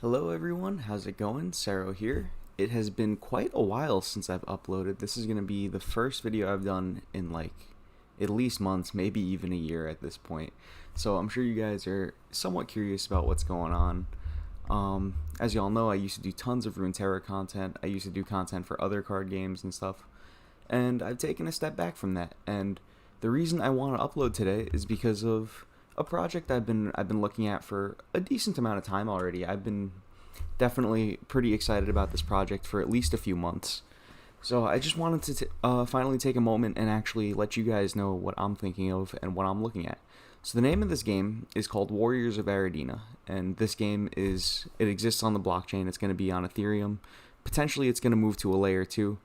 Hello everyone, how's it going? Szerro here. It has been quite a while since I've uploaded. This is going to be the first video I've done in like at least months, maybe even a year at this point. So I'm sure you guys are somewhat curious about what's going on. As y'all know, I used to do tons of Runeterra content. I used to do content for other card games and stuff. And I've taken a step back from that. And the reason I want to upload today is because of a project I've been looking at for a decent amount of time already. I've been definitely pretty excited about this project for at least a few months. So I just wanted to finally take a moment and actually let you guys know what I'm thinking of and what I'm looking at. So the name of this game is called Warriors of Aradina, and this game it exists on the blockchain. It's going to be on Ethereum. Potentially it's going to move to a layer 2.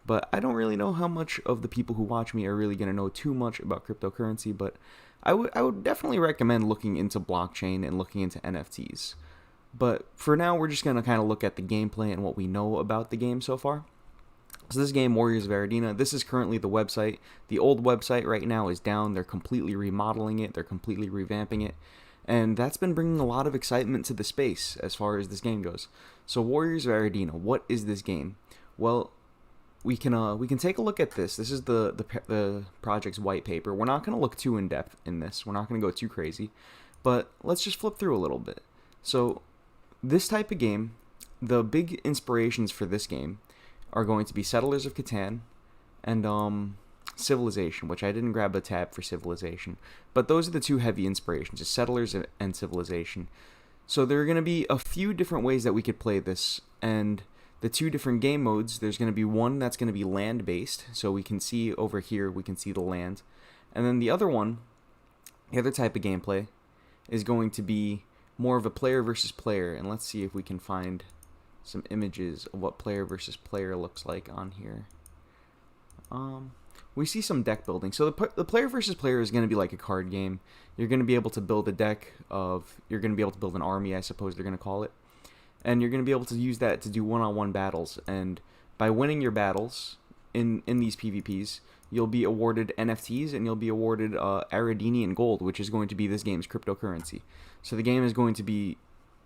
But I don't really know how much of the people who watch me are really going to know too much about cryptocurrency, but I would definitely recommend looking into blockchain and looking into NFTs. But for now, we're just going to kind of look at the gameplay and what we know about the game so far. So this game, Warriors of Aradina, this is currently the website. The old website right now is down. They're completely remodeling it. They're completely revamping it. And that's been bringing a lot of excitement to the space as far as this game goes. So Warriors of Aradina, what is this game? Well, we can take a look at this. This is the project's white paper. We're not going to look too in depth in this. We're not going to go too crazy, but let's just flip through a little bit. So this type of game, the big inspirations for this game are going to be Settlers of Catan and Civilization, which I didn't grab a tab for Civilization, but those are the two heavy inspirations, is Settlers and Civilization. So there are going to be a few different ways that we could play this, and the two different game modes, there's going to be one that's going to be land-based, so we can see over here, we can see the land. And then the other one, the other type of gameplay, is going to be more of a player versus player. And let's see if we can find some images of what player versus player looks like on here. We see some deck building. So the player versus player is going to be like a card game. You're going to be able to build a deck you're going to be able to build an army, I suppose they're going to call it. And you're going to be able to use that to do one-on-one battles. And by winning your battles in these PvPs, you'll be awarded NFTs and you'll be awarded Aradinian gold, which is going to be this game's cryptocurrency. So the game is going to be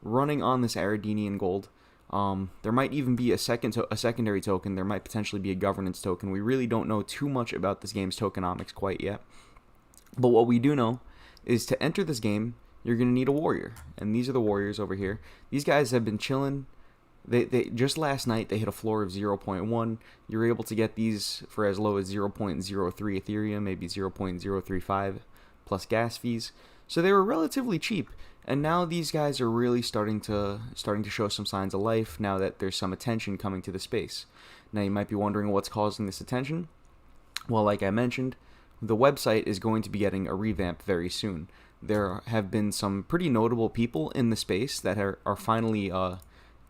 running on this Aradinian gold. There might even be a secondary token. There might potentially be a governance token. We really don't know too much about this game's tokenomics quite yet. But what we do know is to enter this game, you're going to need a warrior. And these are the warriors over here. These guys have been chilling. They just last night, they hit a floor of 0.1. You're able to get these for as low as 0.03 Ethereum, maybe 0.035 plus gas fees. So they were relatively cheap. And now these guys are really starting to show some signs of life now that there's some attention coming to the space. Now you might be wondering what's causing this attention. Well, like I mentioned, the website is going to be getting a revamp very soon. There have been some pretty notable people in the space that are finally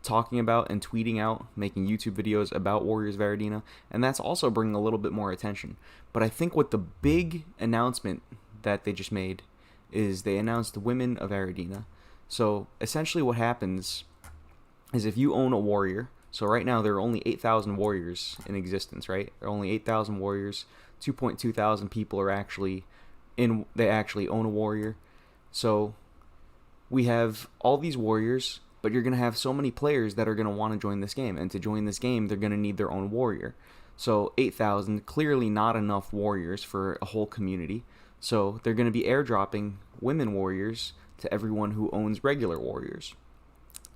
talking about and tweeting out, making YouTube videos about Warriors of Aradina, and that's also bringing a little bit more attention. But I think what the big announcement that they just made is they announced the Women of Aradina. So essentially what happens is if you own a warrior, so right now there are only 8,000 warriors in existence, right? There are only 8,000 warriors, 2.2 thousand people are actually they actually own a warrior. So we have all these warriors, but you're going to have so many players that are going to want to join this game, and to join this game they're going to need their own warrior. So 8,000, clearly not enough warriors for a whole community. So they're going to be airdropping women warriors to everyone who owns regular warriors.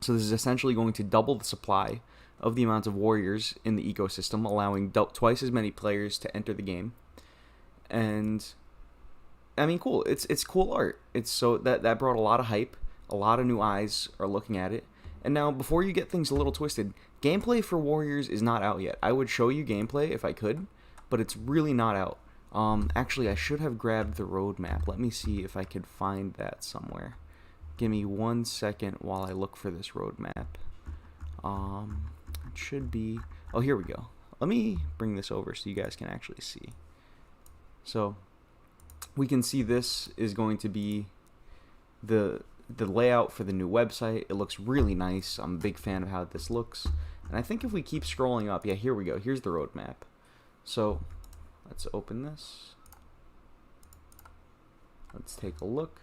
So this is essentially going to double the supply of the amount of warriors in the ecosystem, allowing twice as many players to enter the game. And I mean, cool. It's cool art. It's so that brought a lot of hype. A lot of new eyes are looking at it. And now, before you get things a little twisted, gameplay for Warriors is not out yet. I would show you gameplay if I could, but it's really not out. Actually, I should have grabbed the roadmap. Let me see if I could find that somewhere. Give me 1 second while I look for this roadmap. It should be. Oh, here we go. Let me bring this over so you guys can actually see. So we can see this is going to be the layout for the new website. It looks really nice. I'm a big fan of how this looks. And I think if we keep scrolling up, yeah, here we go. Here's the roadmap. So let's open this. Let's take a look.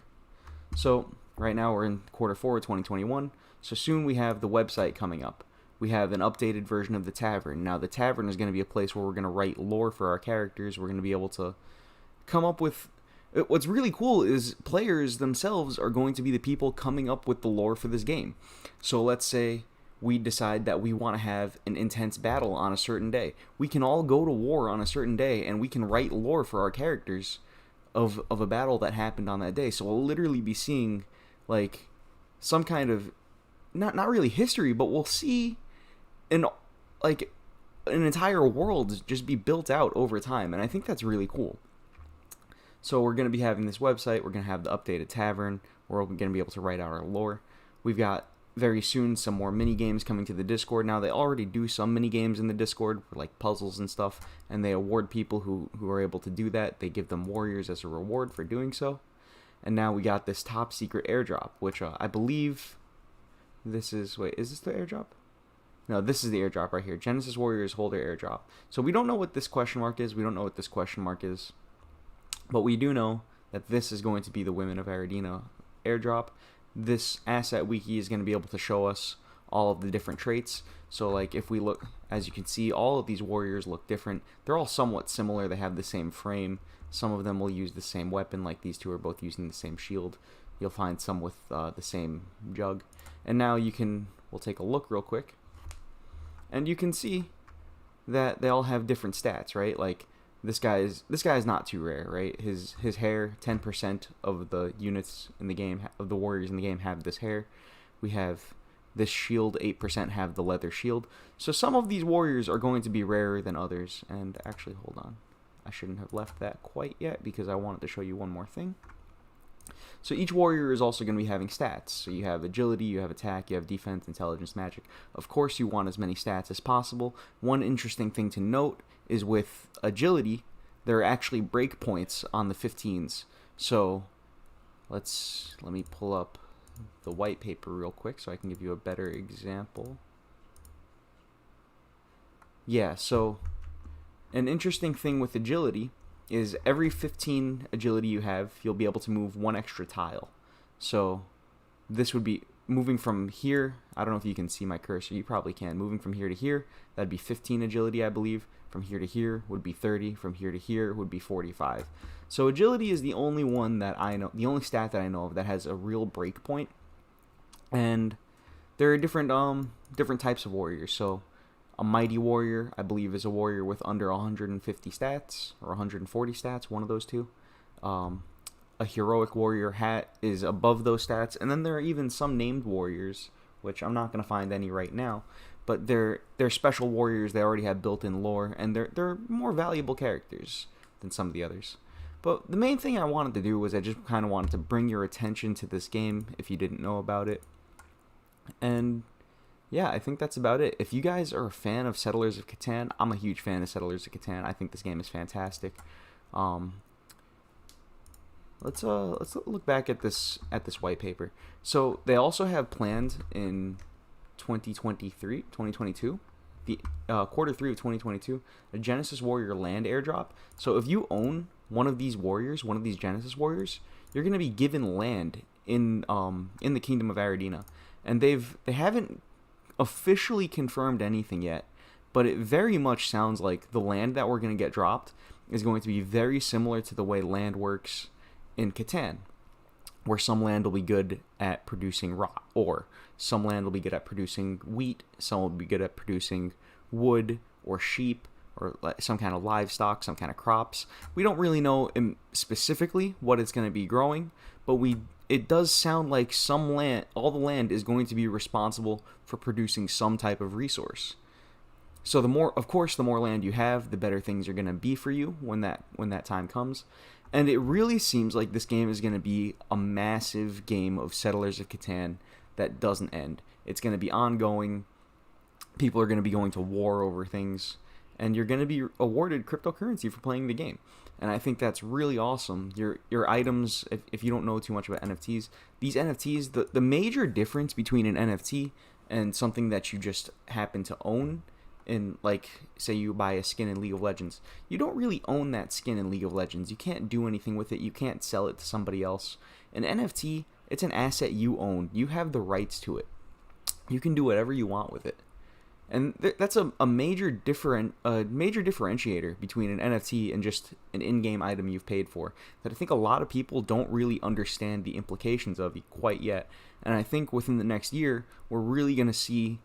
So Right now we're in quarter 4 of 2021, so soon we have the website coming up. We have an updated version of the tavern. Now the tavern is going to be a place where we're going to write lore for our characters. We're going to be able to come up with... What's really cool is players themselves are going to be the people coming up with the lore for this game. So let's say we decide that we want to have an intense battle on a certain day. We can all go to war on a certain day, and we can write lore for our characters of a battle that happened on that day. So we'll literally be seeing like some kind of not really history, but we'll see an entire world just be built out over time, and I think that's really cool. So we're going to be having this website, we're going to have the updated tavern, we're going to be able to write out our lore. We've got very soon some more mini games coming to the Discord. Now they already do some mini games in the Discord for like puzzles and stuff, and they award people who are able to do that. They give them warriors as a reward for doing so. And now we got this top secret airdrop, which I believe this is... Wait, is this the airdrop? No, this is the airdrop right here. Genesis Warriors Holder airdrop. So we don't know what this question mark is. We don't know what this question mark is. But we do know that this is going to be the Women of Aradina airdrop. This asset wiki is going to be able to show us all of the different traits. So like if we look, as you can see, all of these warriors look different. They're all somewhat similar. They have the same frame. Some of them will use the same weapon, like these two are both using the same shield. You'll find some with the same jug. And now we'll take a look real quick. And you can see that they all have different stats, right? Like this guy is not too rare, right? His hair, 10% of the units in the game, of the warriors in the game have this hair. We have this shield, 8% have the leather shield. So some of these warriors are going to be rarer than others. And actually, hold on. I shouldn't have left that quite yet because I wanted to show you one more thing. So each warrior is also going to be having stats. So you have agility, you have attack, you have defense, intelligence, magic. Of course, you want as many stats as possible. One interesting thing to note is with agility, there are actually breakpoints on the 15s. So let me pull up the white paper real quick so I can give you a better example. Yeah, so an interesting thing with agility is every 15 agility you have, you'll be able to move one extra tile. So this would be moving from here. I don't know if you can see my cursor. You probably can. Moving from here to here, that'd be 15 agility, I believe. From here to here would be 30. From here to here would be 45. So agility is the only one that I know, the only stat that I know of that has a real breakpoint. And there are different types of warriors. So a mighty warrior, I believe, is a warrior with under 150 stats or 140 stats, one of those two. A heroic warrior hat is above those stats, and then there are even some named warriors, which I'm not going to find any right now, but they're special warriors. They already have built-in lore, and they're more valuable characters than some of the others. But the main thing I wanted to do was I just kind of wanted to bring your attention to this game if you didn't know about it. And yeah, I think that's about it. If you guys are a fan of Settlers of Catan, I'm a huge fan of Settlers of Catan. I think this game is fantastic. Let's look back at this white paper. So they also have planned in 2022, the quarter 3 of 2022, a Genesis Warrior land airdrop. So if you own one of these warriors, one of these Genesis warriors, you're going to be given land in the Kingdom of Aradina, and they haven't officially confirmed anything yet, but it very much sounds like the land that we're going to get dropped is going to be very similar to the way land works in Catan, where some land will be good at producing ore, some land will be good at producing wheat, some will be good at producing wood or sheep or some kind of livestock, some kind of crops. We don't really know specifically what it's going to be growing, but it does sound like all the land is going to be responsible for producing some type of resource. So the more land you have, the better things are going to be for you when that time comes. And it really seems like this game is going to be a massive game of Settlers of Catan that doesn't end. It's going to be ongoing. People are going to be going to war over things, and you're going to be awarded cryptocurrency for playing the game. And I think that's really awesome. Your items, if you don't know too much about NFTs, these NFTs, the major difference between an NFT and something that you just happen to own, in, like, say you buy a skin in League of Legends, you don't really own that skin in League of Legends. You can't do anything with it. You can't sell it to somebody else. An NFT It's an asset you own. You have the rights to it. You can do whatever you want with it. And that's a major differentiator between an NFT and just an in-game item you've paid for, that I think a lot of people don't really understand the implications of quite yet. And I think within the next year, we're really going to see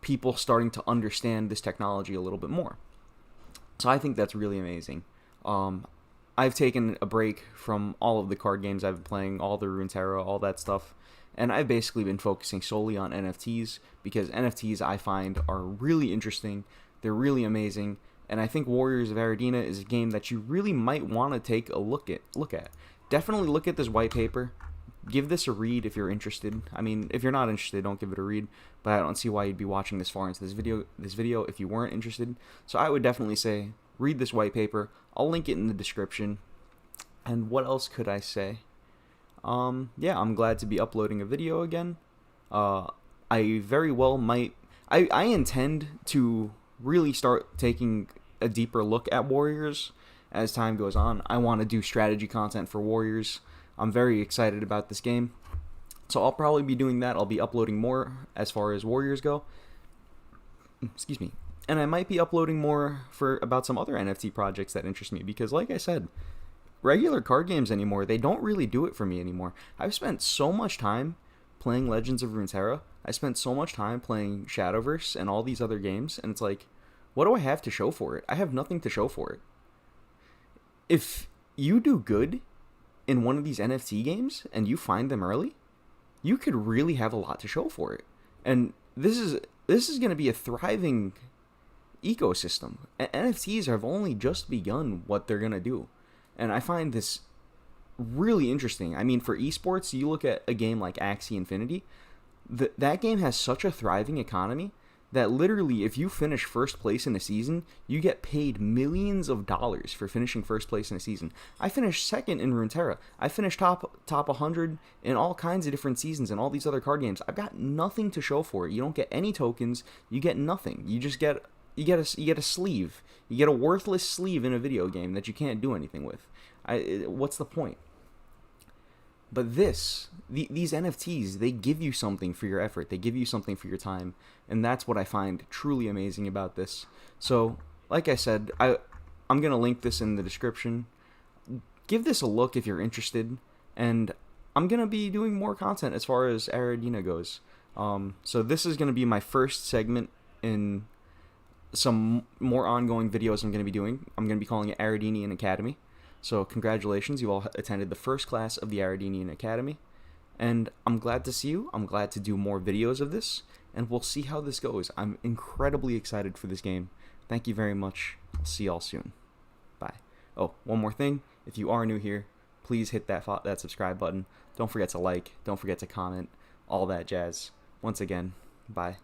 people starting to understand this technology a little bit more. So I think that's really amazing. I've taken a break from all of the card games I've been playing, all the Runeterra, all that stuff. And I've basically been focusing solely on NFTs, because NFTs I find are really interesting. They're really amazing. And I think Warriors of Aradina is a game that you really might want to take a look at. Definitely look at this white paper. Give this a read if you're interested. I mean, if you're not interested, don't give it a read. But I don't see why you'd be watching this far into this video if you weren't interested. So I would definitely say read this white paper. I'll link it in the description. And what else could I say? Yeah, I'm glad to be uploading a video again. I very well might... I intend to really start taking a deeper look at Warriors as time goes on. I want to do strategy content for Warriors. I'm very excited about this game. So I'll probably be doing that. I'll be uploading more as far as Warriors go. Excuse me. And I might be uploading more about some other NFT projects that interest me, because like I said, regular card games anymore, they don't really do it for me anymore. I've spent so much time playing Legends of Runeterra. I spent so much time playing Shadowverse and all these other games, and it's like, what do I have to show for it? I have nothing to show for it. If you do good in one of these NFT games and you find them early, you could really have a lot to show for it. And this is going to be a thriving ecosystem. NFTs have only just begun what they're going to do. And I find this really interesting. I mean, for esports, you look at a game like Axie Infinity, that game has such a thriving economy that literally if you finish first place in a season, you get paid millions of dollars for finishing first place in a season. I finished second in Runeterra. I finished top 100 in all kinds of different seasons and all these other card games. I've got nothing to show for it. You don't get any tokens. You get nothing. You just get a sleeve. You get a worthless sleeve in a video game that you can't do anything with. What's the point? But these NFTs, they give you something for your effort. They give you something for your time. And that's what I find truly amazing about this. So, like I said, I'm going to link this in the description. Give this a look if you're interested. And I'm going to be doing more content as far as Aradina goes. So this is going to be my first segment in some more ongoing videos I'm going to be doing. I'm going to be calling it Aradinian Academy. So congratulations, you all attended the first class of the Aradinian Academy. And I'm glad to see you. I'm glad to do more videos of this. And we'll see how this goes. I'm incredibly excited for this game. Thank you very much. I'll see y'all soon. Bye. Oh, one more thing. If you are new here, please hit that subscribe button. Don't forget to like. Don't forget to comment. All that jazz. Once again, bye.